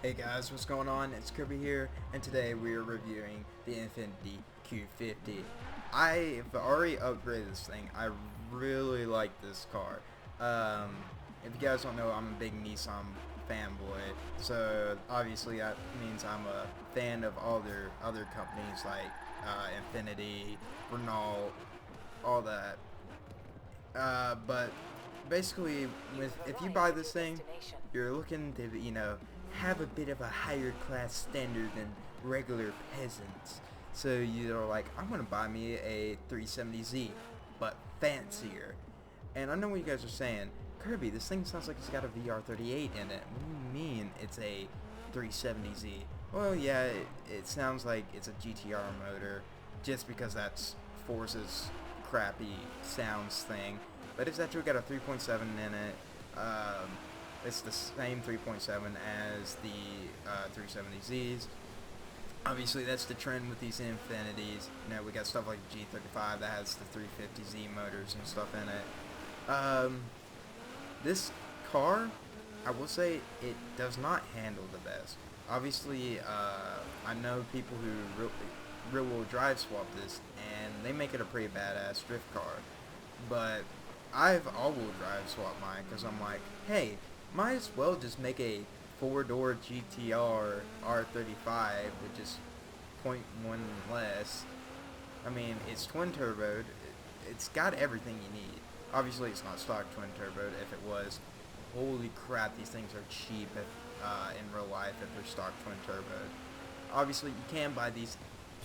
Hey guys, what's going on? It's Kirby here, and today we are reviewing the Infinity Q50. I've already upgraded this thing. I really like this car. If you guys don't know, I'm a big Nissan fanboy, so obviously that means I'm a fan of all their other companies like Infinity, Renault, all that. But basically, if you buy this thing, you're looking to, have a bit of a higher class standard than regular peasants. So you're like, I'm gonna buy me a 370Z, but fancier. And I know what you guys are saying. Kirby, this thing sounds like it's got a VR38 in it. What do you mean it's a 370Z? Well, yeah, it sounds like it's a GTR motor, just because that's Forza's crappy sounds thing. But it's actually got a 3.7 in it. It's the same 3.7 as the 370Zs. Obviously, that's the trend with these Infinities. You know, we got stuff like G35 that has the 350Z motors and stuff in it. This car, I will say, it does not handle the best. Obviously, I know people who rear-wheel drive swap this, and they make it a pretty badass drift car. But I've all-wheel drive swapped mine because I'm like, hey, might as well just make a four-door GTR R35 with just point 0.1 less. I mean, it's twin turboed. It's got everything you need. Obviously, it's not stock twin turboed. If it was, holy crap, these things are cheap in real life if they're stock twin turboed. Obviously, you can buy these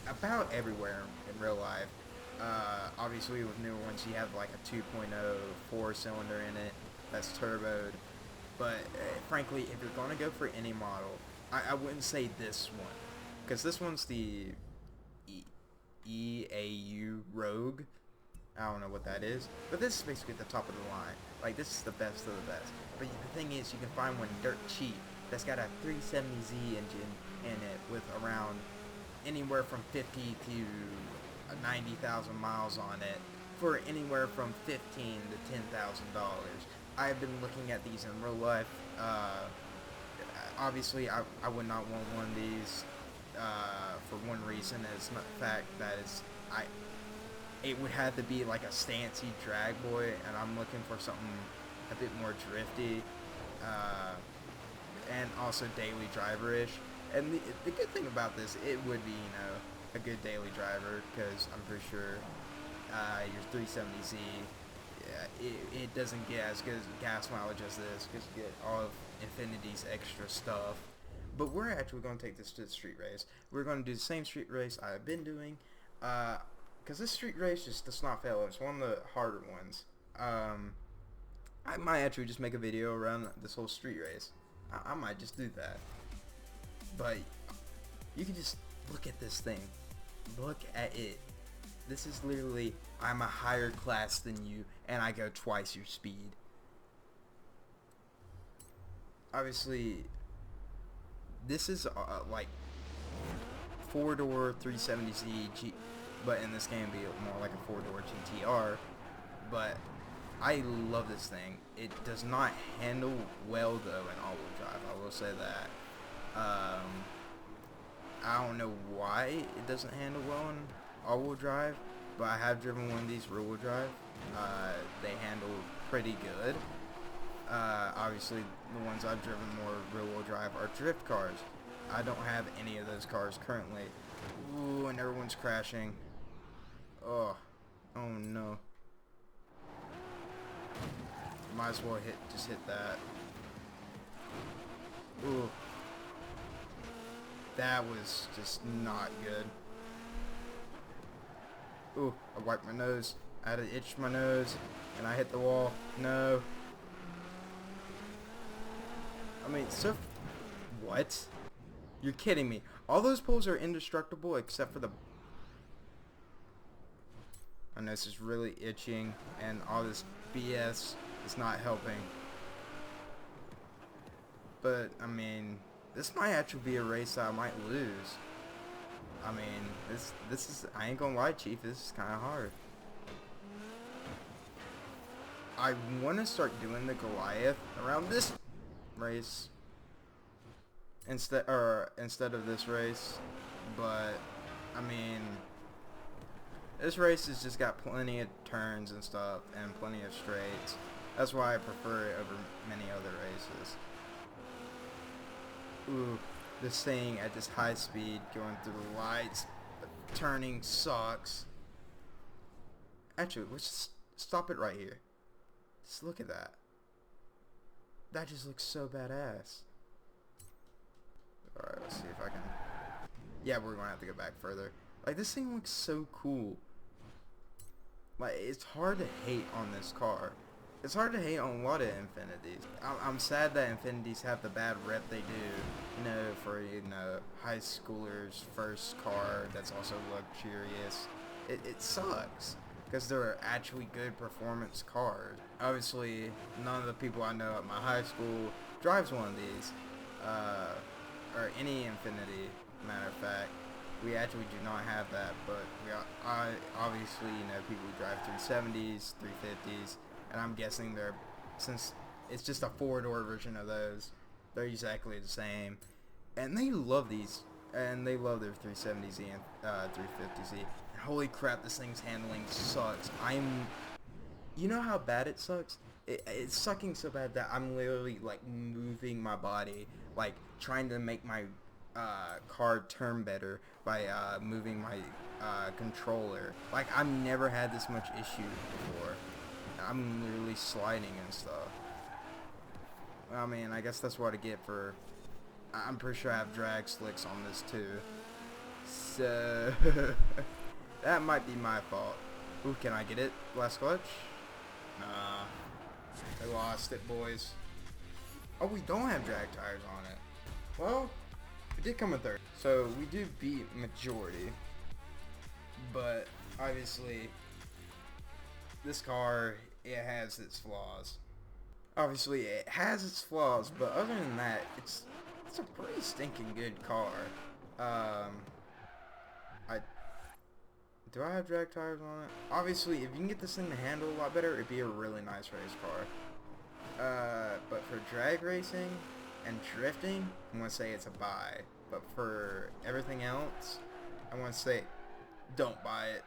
about everywhere in real life. Obviously, with newer ones, you have like a 2.0 4-cylinder in it that's turboed. But frankly, if you're going to go for any model, I wouldn't say this one. Because this one's the EAU Rogue. I don't know what that is. But this is basically the top of the line. Like, this is the best of the best. But the thing is, you can find one dirt cheap that's got a 370Z engine in it with around anywhere from 50 to 90,000 miles on it for anywhere from $15 to $10,000. I've been looking at these in real life. Obviously, I would not want one of these for one reason. Is the fact that it would have to be like a stancy drag boy, and I'm looking for something a bit more drifty, and also daily driver-ish. And the good thing about this, it would be, a good daily driver, because I'm pretty sure your 370Z, it doesn't get as good as gas mileage as this, because you get all of Infinity's extra stuff. But we're actually going to take this to the street race. We're going to do the same street race I've been doing, because this street race just does not fail. It's one of the harder ones. I might actually just make a video around this whole street race. I might just do that. But you can just look at this thing. Look at it. This is literally, I'm a higher class than you, and I go twice your speed. Obviously, this is like 4-door 370Z, but in this game it'd be more like a 4-door GTR. But I love this thing. It does not handle well though in all-wheel drive. I will say that. I don't know why it doesn't handle well in all-wheel drive, but I have driven one of these rear-wheel drive. They handle pretty good. Obviously, the ones I've driven more rear-wheel drive are drift cars. I don't have any of those cars currently. Ooh, and everyone's crashing. Oh no. Might as well just hit that. Ooh. That was just not good. Ooh, I wiped my nose. I had to itch my nose, and I hit the wall. No. I mean, what? You're kidding me. All those poles are indestructible except for the... I know this is really itching, and all this BS is not helping. But, I mean, this might actually be a race I might lose. I mean, this is, I ain't gonna lie, Chief, this is kind of hard. I want to start doing the Goliath around this race. instead of this race, but I mean, this race has just got plenty of turns and stuff and plenty of straights. That's why I prefer it over many other races. Ooh, this thing at this high speed going through the lights, turning sucks. Actually, let's just stop it right here. Just look at that. That just looks so badass. Alright, let's see if I can... Yeah, we're going to have to go back further. Like, this thing looks so cool. Like, it's hard to hate on this car. It's hard to hate on a lot of Infinities. I'm sad that Infinities have the bad rep they do, you know, for, you know, high schoolers' first car that's also luxurious. It sucks, because they're actually good performance cars. Obviously, none of the people I know at my high school drives one of these, or any Infinity, matter of fact. We actually do not have that, but I obviously, you know, people who drive 370s, 350s, and I'm guessing they're, since it's just a four-door version of those, they're exactly the same. And they love these, and they love their 370Z and 350Z. And holy crap, this thing's handling sucks. You know how bad it sucks? It's sucking so bad that I'm literally, like, moving my body, like, trying to make my car turn better by moving my controller. Like, I've never had this much issue before. I'm literally sliding and stuff. I mean, I guess that's what I get for... I'm pretty sure I have drag slicks on this too. So... that might be my fault. Ooh, can I get it? Last clutch? Nah. I lost it, boys. Oh, we don't have drag tires on it. Well, we did come in third. So, we do beat majority. But, obviously... this car, it has its flaws. Obviously, it has its flaws, but other than that, it's a pretty stinking good car. Do I have drag tires on it? Obviously, if you can get this thing to handle a lot better, it'd be a really nice race car. But for drag racing and drifting, I'm gonna say it's a buy. But for everything else, I want to say, don't buy it.